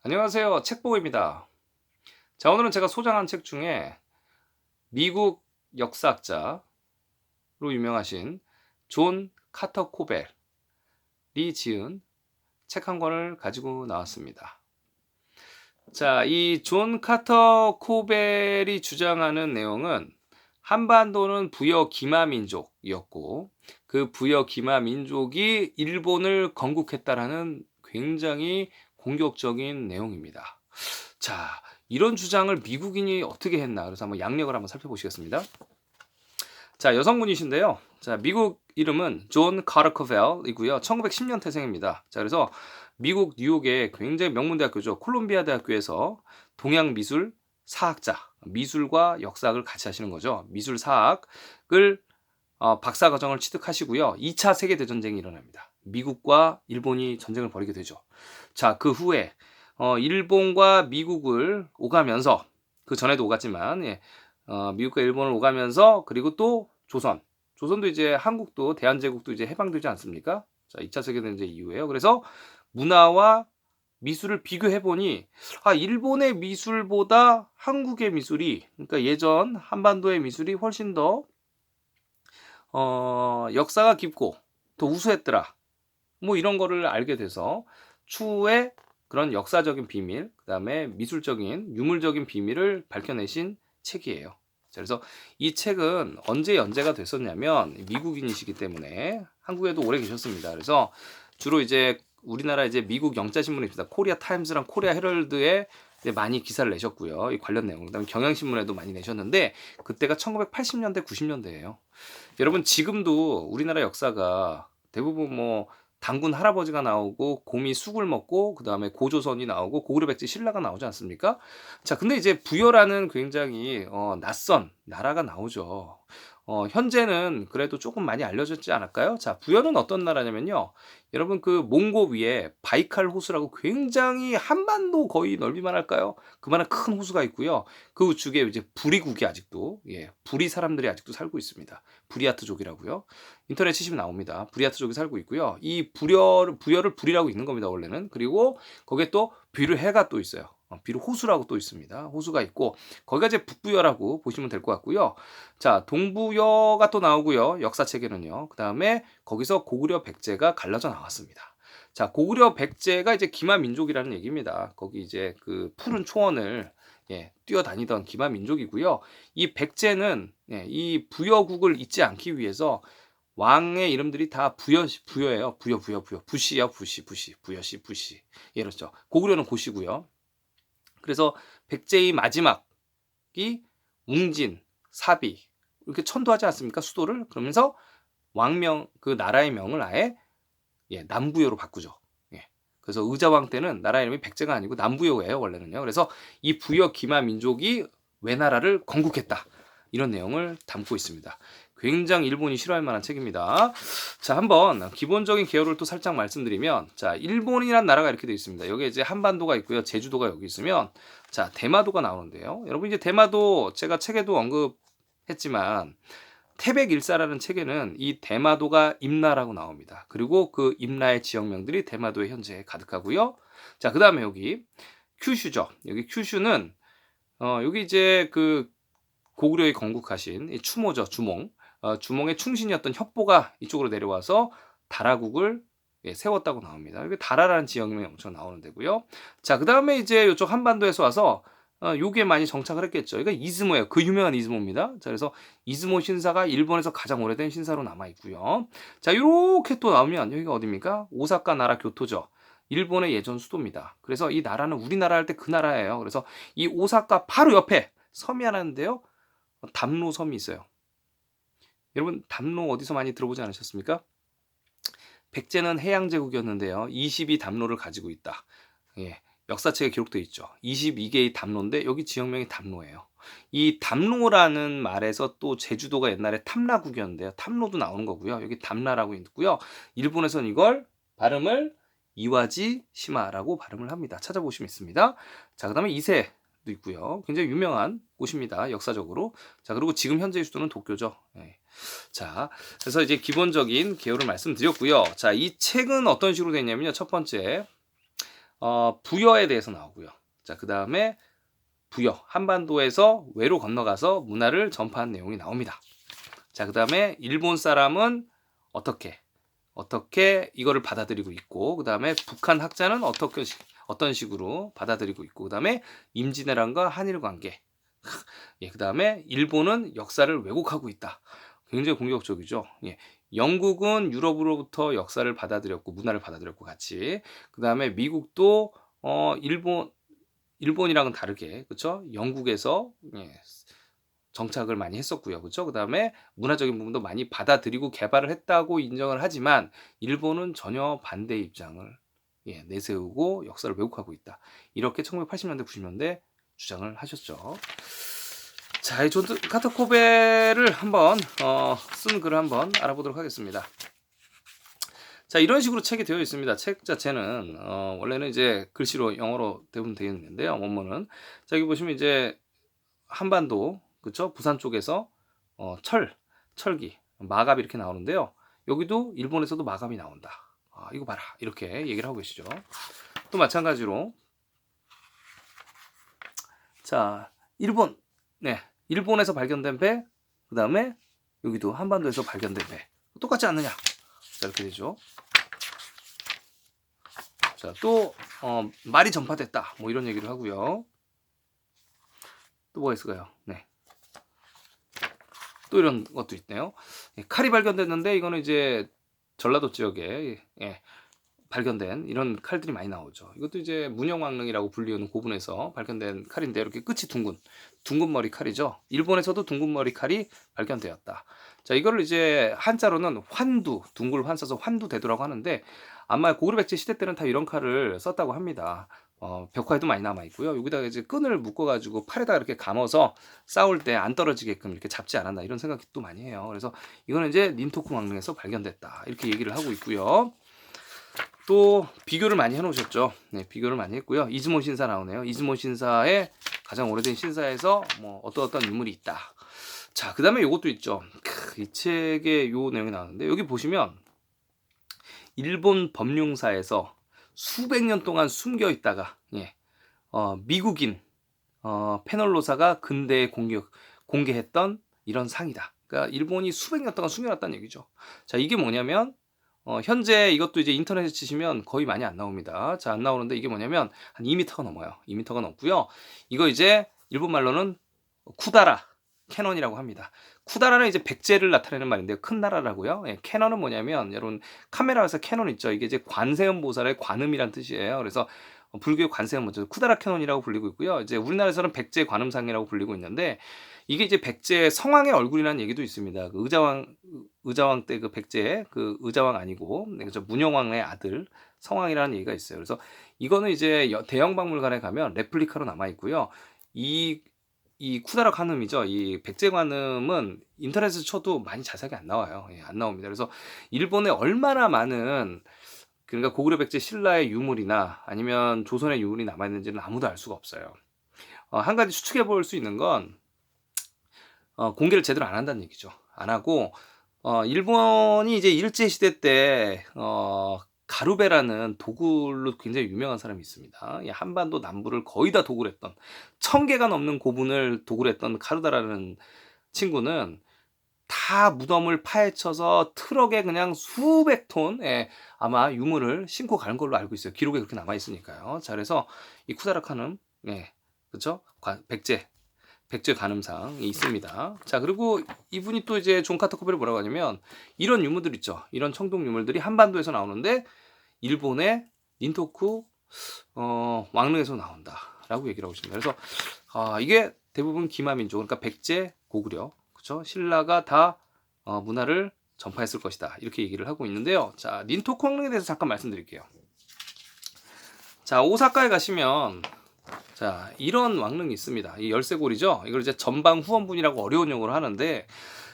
안녕하세요. 책보입니다. 자, 오늘은 제가 소장한 책 중에 미국 역사학자로 유명하신 존 카터 코벨이 지은 책 한 권을 가지고 나왔습니다. 자, 이 존 카터 코벨이 주장하는 내용은 한반도는 부여 기마 민족이었고 그 부여 기마 민족이 일본을 건국했다라는 굉장히 공격적인 내용입니다. 자, 이런 주장을 미국인이 어떻게 했나? 그래서 한번 양력을 한번 살펴보시겠습니다. 자, 여성분이신데요. 자, 미국 이름은 존 카터 코벨이고요. 1910년 태생입니다. 자, 그래서 미국 뉴욕의 굉장히 명문 대학교죠. 콜롬비아 대학교에서 동양 미술 사학자, 미술과 역사학을 같이 하시는 거죠. 미술 사학을 박사 과정을 취득하시고요. 2차 세계 대전쟁이 일어납니다. 미국과 일본이 전쟁을 벌이게 되죠. 자, 그 후에 일본과 미국을 오가면서 그 전에도 오갔지만 미국과 일본을 오가면서 그리고 또 조선도 이제 한국도 대한제국도 이제 해방되지 않습니까? 자, 2차 세계대전 이후에요. 그래서 문화와 미술을 비교해 보니 일본의 미술보다 한국의 미술이 그러니까 예전 한반도의 미술이 훨씬 더 역사가 깊고 더 우수했더라. 뭐 이런 거를 알게 돼서 추후에 그런 역사적인 비밀, 그다음에 미술적인 유물적인 비밀을 밝혀내신 책이에요. 그래서 이 책은 언제 연재가 됐었냐면 미국인이시기 때문에 한국에도 오래 계셨습니다. 그래서 주로 이제 우리나라 이제 미국 영자신문입니다. 코리아 타임즈랑 코리아 헤럴드에 많이 기사를 내셨고요. 이 관련 내용. 그다음에 경향신문에도 많이 내셨는데 그때가 1980년대, 90년대예요. 여러분 지금도 우리나라 역사가 대부분 뭐 당군 할아버지가 나오고 곰이 쑥을 먹고 그다음에 고조선이 나오고 고구려 백제 신라가 나오지 않습니까? 자, 근데 이제 부여라는 굉장히 낯선 나라가 나오죠. 현재는 그래도 조금 많이 알려졌지 않을까요? 자, 부여는 어떤 나라냐면요. 여러분 그 몽고 위에 바이칼 호수라고 굉장히 한반도 거의 넓이만 할까요? 그만한 큰 호수가 있고요. 그 우측에 이제 부리국이 아직도 부리 사람들이 아직도 살고 있습니다. 부리아트족이라고요. 인터넷 치시면 나옵니다. 부리아트족이 살고 있고요. 이 부여를 부리라고 있는 겁니다, 원래는. 그리고 거기에 또 비류해가 또 있어요. 비류호수라고 또 있습니다. 호수가 있고 거기가 이제 북부여라고 보시면 될 것 같고요. 자, 동부여가 또 나오고요. 역사책에는요. 그다음에 거기서 고구려 백제가 갈라져 나왔습니다. 자, 고구려 백제가 이제 기마 민족이라는 얘기입니다. 거기 이제 그 푸른 초원을 뛰어다니던 기마 민족이고요. 이 백제는 이 부여국을 잊지 않기 위해서 왕의 이름들이 다 부여예요. 부여. 부시요, 부시. 부여시, 부시. 이렇죠. 고구려는 고시고요. 그래서 백제의 마지막이 웅진, 사비 이렇게 천도하지 않습니까? 수도를. 그러면서 왕명 그 나라의 명을 아예 남부여로 바꾸죠. 그래서 의자왕 때는 나라 이름이 백제가 아니고 남부여예요, 원래는요. 그래서 이 부여 기마 민족이 외나라를 건국했다. 이런 내용을 담고 있습니다. 굉장히 일본이 싫어할 만한 책입니다. 자, 한번 기본적인 개요를 또 살짝 말씀드리면, 자, 일본이란 나라가 이렇게 되어 있습니다. 여기 이제 한반도가 있고요. 제주도가 여기 있으면, 자, 대마도가 나오는데요. 여러분 이제 대마도 제가 책에도 언급했지만, 태백일사라는 책에는 이 대마도가 임나라고 나옵니다. 그리고 그 임나의 지역명들이 대마도에 현재 가득하고요. 자, 그 다음에 여기 큐슈죠. 여기 큐슈는 여기 이제 그 고구려에 건국하신 이 추모죠. 주몽. 주몽의 충신이었던 협보가 이쪽으로 내려와서 다라국을 세웠다고 나옵니다. 여기 다라라는 지역명이 엄청 나오는 데고요. 자, 그 다음에 이제 이쪽 한반도에서 와서 요게 많이 정착을 했겠죠. 이거 이즈모예요. 그 유명한 이즈모입니다. 자, 그래서 이즈모 신사가 일본에서 가장 오래된 신사로 남아 있고요. 자, 요렇게 또 나오면 여기가 어디입니까? 오사카 나라 교토죠. 일본의 예전 수도입니다. 그래서 이 나라는 우리나라 할 때 그 나라예요. 그래서 이 오사카 바로 옆에 섬이 하나 있는데요. 담로 섬이 있어요. 여러분 담로 어디서 많이 들어보지 않으셨습니까? 백제는 해양제국이었는데요. 22담로를 가지고 있다. 역사책에 기록되어 있죠. 22개의 담로인데 여기 지역명이 담로예요. 이 담로라는 말에서 또 제주도가 옛날에 탐라국이었는데요. 탐로도 나오는 거고요. 여기 담라라고 있고요. 일본에서는 이걸 발음을 이와지 시마라고 발음을 합니다. 찾아보시면 있습니다. 자, 그다음에 이세도 있고요. 굉장히 유명한 곳입니다. 역사적으로. 자, 그리고 지금 현재의 수도는 도쿄죠. 자, 그래서 이제 기본적인 개요를 말씀드렸고요. 자, 이 책은 어떤 식으로 되어 있냐면요. 첫 번째 부여에 대해서 나오고요. 자, 그 다음에 부여, 한반도에서 외로 건너가서 문화를 전파한 내용이 나옵니다. 자, 그 다음에 일본 사람은 어떻게 이거를 받아들이고 있고, 그 다음에 북한 학자는 어떤 식으로 받아들이고 있고, 그 다음에 임진왜란과 한일 관계, 예, 그 다음에 일본은 역사를 왜곡하고 있다. 굉장히 공격적이죠. 예. 영국은 유럽으로부터 역사를 받아들였고 문화를 받아들였고 같이, 그 다음에 미국도 일본이랑은 다르게, 그렇죠? 영국에서 예, 정착을 많이 했었고요, 그렇죠? 그 다음에 문화적인 부분도 많이 받아들이고 개발을 했다고 인정을 하지만 일본은 전혀 반대 입장을 예, 내세우고 역사를 왜곡하고 있다. 이렇게 1980년대 90년대 주장을 하셨죠. 자, 이 존 카터 코벨을 한번 쓴 글을 한번 알아보도록 하겠습니다. 자, 이런 식으로 책이 되어 있습니다. 책 자체는 원래는 이제 글씨로 영어로 대부분 되어 있는데요. 원문은 자, 여기 보시면 이제 한반도, 그렇죠? 부산 쪽에서 철기, 마갑이 이렇게 나오는데요. 여기도 일본에서도 마갑이 나온다. 이거 봐라, 이렇게 얘기를 하고 계시죠. 또 마찬가지로 자, 일본에서 발견된 배, 그 다음에 여기도 한반도에서 발견된 배, 똑같지 않느냐? 자, 이렇게 되죠. 자, 또 말이 전파됐다, 뭐 이런 얘기를 하고요. 또 뭐가 있을까요? 네. 또 이런 것도 있네요. 칼이 발견됐는데 이거는 이제 전라도 지역에 발견된 이런 칼들이 많이 나오죠. 이것도 이제 문영왕릉이라고 불리는 고분에서 발견된 칼인데, 이렇게 끝이 둥근 머리 칼이죠. 일본에서도 둥근 머리 칼이 발견되었다. 자, 이거를 이제 한자로는 환두, 둥글 환 써서 환두대도라고 하는데, 아마 고구려 백제 시대 때는 다 이런 칼을 썼다고 합니다. 벽화에도 많이 남아 있고요. 여기다가 이제 끈을 묶어가지고 팔에다가 이렇게 감아서 싸울 때 안 떨어지게끔 이렇게 잡지 않았나, 이런 생각이 또 많이 해요. 그래서 이거는 이제 닌토쿠 왕릉에서 발견됐다, 이렇게 얘기를 하고 있고요. 또 비교를 많이 해놓으셨죠. 네, 비교를 많이 했고요. 이즈모 신사 나오네요. 이즈모 신사의 가장 오래된 신사에서 뭐 어떤 인물이 있다. 자, 그 다음에 요것도 있죠. 이 책에 요 내용이 나오는데, 여기 보시면 일본 법륜사에서 수백 년 동안 숨겨 있다가 미국인 페널로사가 근대에 공개했던 이런 상이다. 그러니까 일본이 수백 년 동안 숨겨놨다는 얘기죠. 자, 이게 뭐냐면 현재 이것도 이제 인터넷에 치시면 거의 많이 안 나옵니다. 자, 안 나오는데 이게 뭐냐면 한 2m가 넘어요. 2m가 넘고요. 이거 이제 일본 말로는 쿠다라 캐논이라고 합니다. 쿠다라는 이제 백제를 나타내는 말인데요. 큰 나라라고요. 캐논은 뭐냐면, 여러분 카메라에서 캐논 있죠. 이게 이제 관세음 보살의 관음이란 뜻이에요. 그래서 불교의 관세음 먼저 쿠다라 캐논이라고 불리고 있고요. 이제 우리나라에서는 백제 관음상이라고 불리고 있는데, 이게 이제 백제 성왕의 얼굴이라는 얘기도 있습니다. 그 의자왕 때 그 백제 그 의자왕 아니고, 그죠, 문영왕의 아들 성왕이라는 얘기가 있어요. 그래서 이거는 이제 대형 박물관에 가면 레플리카로 남아 있고요. 이 쿠다라 관음이죠. 이 백제 관음은 인터넷에서 쳐도 많이 자세하게 안 나와요. 안 나옵니다. 그래서 일본에 얼마나 많은, 그러니까 고구려 백제 신라의 유물이나 아니면 조선의 유물이 남아있는지는 아무도 알 수가 없어요. 한 가지 추측해 볼 수 있는 건 공개를 제대로 안 한다는 얘기죠. 안 하고 일본이 이제 일제시대 때 가루베라는 도굴로 굉장히 유명한 사람이 있습니다. 한반도 남부를 거의 다 도굴했던, 1000개가 넘는 고분을 도굴했던 가루다라는 친구는 다 무덤을 파헤쳐서 트럭에 그냥 수백 톤의 아마 유물을 싣고 가는 걸로 알고 있어요. 기록에 그렇게 남아 있으니까요. 자, 그래서 이 쿠다라카는 그렇죠? 백제 관음상이 있습니다. 자, 그리고 이분이 또 이제 존 카터 코벨이 뭐라고 하냐면, 이런 유물들 있죠. 이런 청동 유물들이 한반도에서 나오는데 일본의 닌토쿠 왕릉에서 나온다라고 얘기를 하고 있습니다. 그래서 이게 대부분 기마민족, 그러니까 백제, 고구려, 그렇죠? 신라가 다 문화를 전파했을 것이다, 이렇게 얘기를 하고 있는데요. 자, 닌토쿠 왕릉에 대해서 잠깐 말씀드릴게요. 자, 오사카에 가시면 자, 이런 왕릉이 있습니다. 이 열쇠고리죠. 이걸 이제 전방 후원분이라고 어려운 용어로 하는데,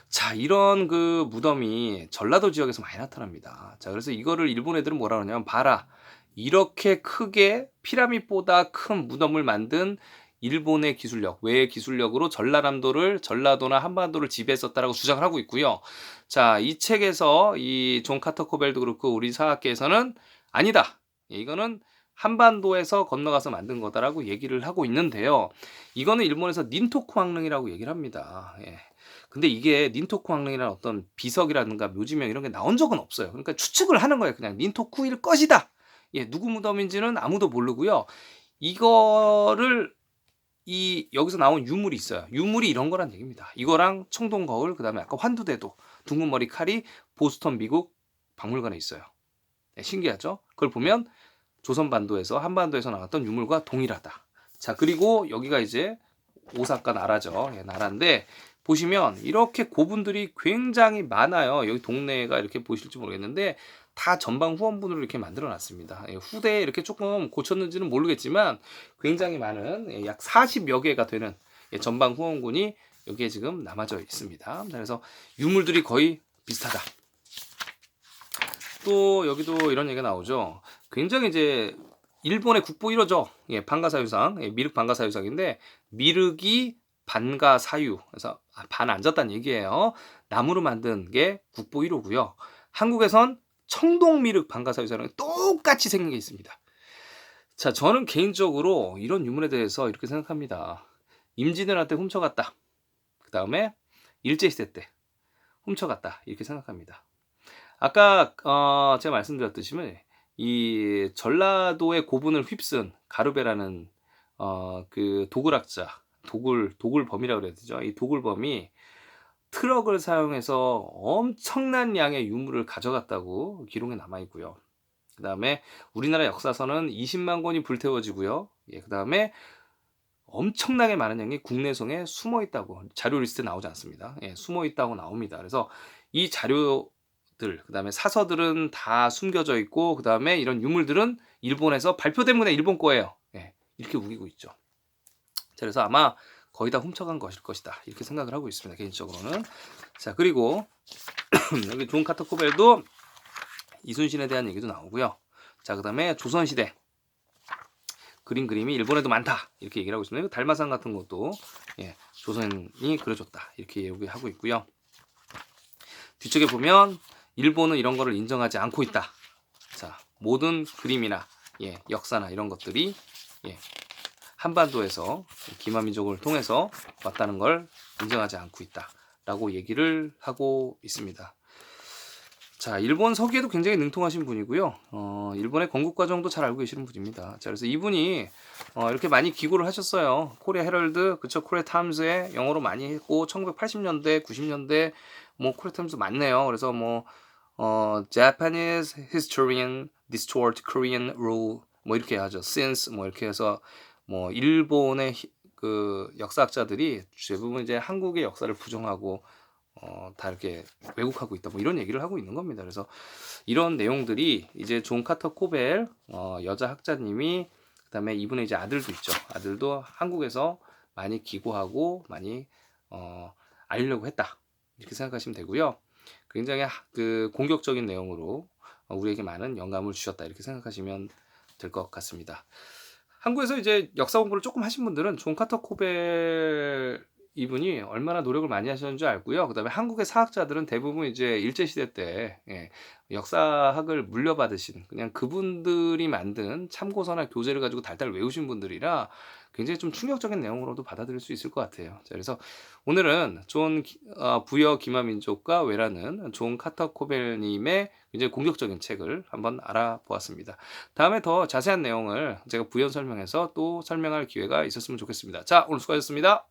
자, 이런 그 무덤이 전라도 지역에서 많이 나타납니다. 자, 그래서 이거를 일본 애들은 뭐라 그러냐면, 봐라, 이렇게 크게 피라밋보다 큰 무덤을 만든 일본의 기술력, 외의 기술력으로 전라도나 한반도를 지배했었다라고 주장을 하고 있고요. 자, 이 책에서 이 존 카터 코벨도 그렇고 우리 사학계에서는 아니다, 이거는 한반도에서 건너가서 만든 거다라고 얘기를 하고 있는데요. 이거는 일본에서 닌토쿠 황릉이라고 얘기를 합니다. 예. 근데 이게 닌토쿠 황릉이라는 어떤 비석이라든가 묘지명 이런 게 나온 적은 없어요. 그러니까 추측을 하는 거예요. 그냥 닌토쿠일 것이다. 예, 누구 무덤인지는 아무도 모르고요. 이거를 여기서 나온 유물이 있어요. 유물이 이런 거란 얘기입니다. 이거랑 청동 거울, 그다음에 아까 환두대도, 둥근 머리 칼이 보스턴 미국 박물관에 있어요. 네, 신기하죠? 그걸 보면 조선 반도에서 한반도에서 나왔던 유물과 동일하다. 자, 그리고 여기가 이제 오사카 나라죠. 예, 나라인데 보시면 이렇게 고분들이 굉장히 많아요. 여기 동네가 이렇게 보실지 모르겠는데 다 전방 후원분으로 이렇게 만들어 놨습니다. 예, 후대에 이렇게 조금 고쳤는지는 모르겠지만 굉장히 많은 약 40여 개가 되는 전방 후원군이 여기에 지금 남아져 있습니다. 그래서 유물들이 거의 비슷하다. 또 여기도 이런 얘기가 나오죠. 굉장히 이제 일본의 국보 1호죠. 예, 반가사유상, 예, 미륵 반가사유상인데 미륵이 반가사유, 그래서 반 앉았다는 얘기예요. 나무로 만든 게 국보 1호고요. 한국에선 청동미륵 반가사유상은 똑같이 생긴 게 있습니다. 자, 저는 개인적으로 이런 유물에 대해서 이렇게 생각합니다. 임진왜란 때 훔쳐갔다. 그 다음에 일제시대 때 훔쳐갔다. 이렇게 생각합니다. 아까 제가 말씀드렸듯이 이 전라도의 고분을 휩쓴 가르베라는 그 도굴학자, 도굴범이라고 그래야 되죠. 이 도굴범이 트럭을 사용해서 엄청난 양의 유물을 가져갔다고 기록에 남아 있고요. 그 다음에 우리나라 역사서는 20만 권이 불태워지고요. 예, 그 다음에 엄청나게 많은 양이 국내성에 숨어 있다고 자료 리스트에 나오지 않습니다. 예, 숨어 있다고 나옵니다. 그래서 이 자료들, 그 다음에 사서들은 다 숨겨져 있고, 그 다음에 이런 유물들은 일본에서 발표된 문에 일본 거예요. 예, 이렇게 우기고 있죠. 자, 그래서 아마 거의 다 훔쳐간 것일 것이다. 이렇게 생각을 하고 있습니다. 개인적으로는. 자, 그리고 여기 존 카터 코벨도 이순신에 대한 얘기도 나오고요. 자, 그 다음에 조선시대 그림이 일본에도 많다. 이렇게 얘기를 하고 있습니다. 달마산 같은 것도 예, 조선이 그려줬다. 이렇게 얘기하고 있고요. 뒤쪽에 보면 일본은 이런 거를 인정하지 않고 있다. 자, 모든 그림이나 예, 역사나 이런 것들이 예, 한반도에서 기마민족을 통해서 왔다는 걸 인정하지 않고 있다. 라고 얘기를 하고 있습니다. 자, 일본 서기에도 굉장히 능통하신 분이고요. 일본의 건국과정도 잘 알고 계시는 분입니다. 자, 그래서 이분이 이렇게 많이 기고를 하셨어요. 코리아 헤럴드, 그쵸, 코리아 타임즈에 영어로 많이 했고, 1980년대, 90년대 뭐 코리아 타임즈 많네요. 그래서 뭐 Japanese historian distort Korean rule 뭐 이렇게 하죠. Since 뭐 이렇게 해서 뭐 일본의 그 역사학자들이 대부분 이제 한국의 역사를 부정하고 다 이렇게 왜곡하고 있다 뭐 이런 얘기를 하고 있는 겁니다. 그래서 이런 내용들이 이제 존 카터 코벨 여자 학자님이 그다음에 이분의 이제 아들도 있죠. 아들도 한국에서 많이 기고하고 많이 알리려고 했다 이렇게 생각하시면 되고요. 굉장히 그 공격적인 내용으로 우리에게 많은 영감을 주셨다 이렇게 생각하시면 될 것 같습니다. 한국에서 이제 역사 공부를 조금 하신 분들은 존 카터 코벨 이분이 얼마나 노력을 많이 하셨는지 알고요. 그다음에 한국의 사학자들은 대부분 이제 일제시대 때 예, 역사학을 물려받으신 그냥 그분들이 만든 참고서나 교재를 가지고 달달 외우신 분들이라 굉장히 좀 충격적인 내용으로도 받아들일 수 있을 것 같아요. 자, 그래서 오늘은 부여 기마민족과 외라는 존 카터 코벨님의 굉장히 공격적인 책을 한번 알아보았습니다. 다음에 더 자세한 내용을 제가 부연 설명해서 또 설명할 기회가 있었으면 좋겠습니다. 자, 오늘 수고하셨습니다.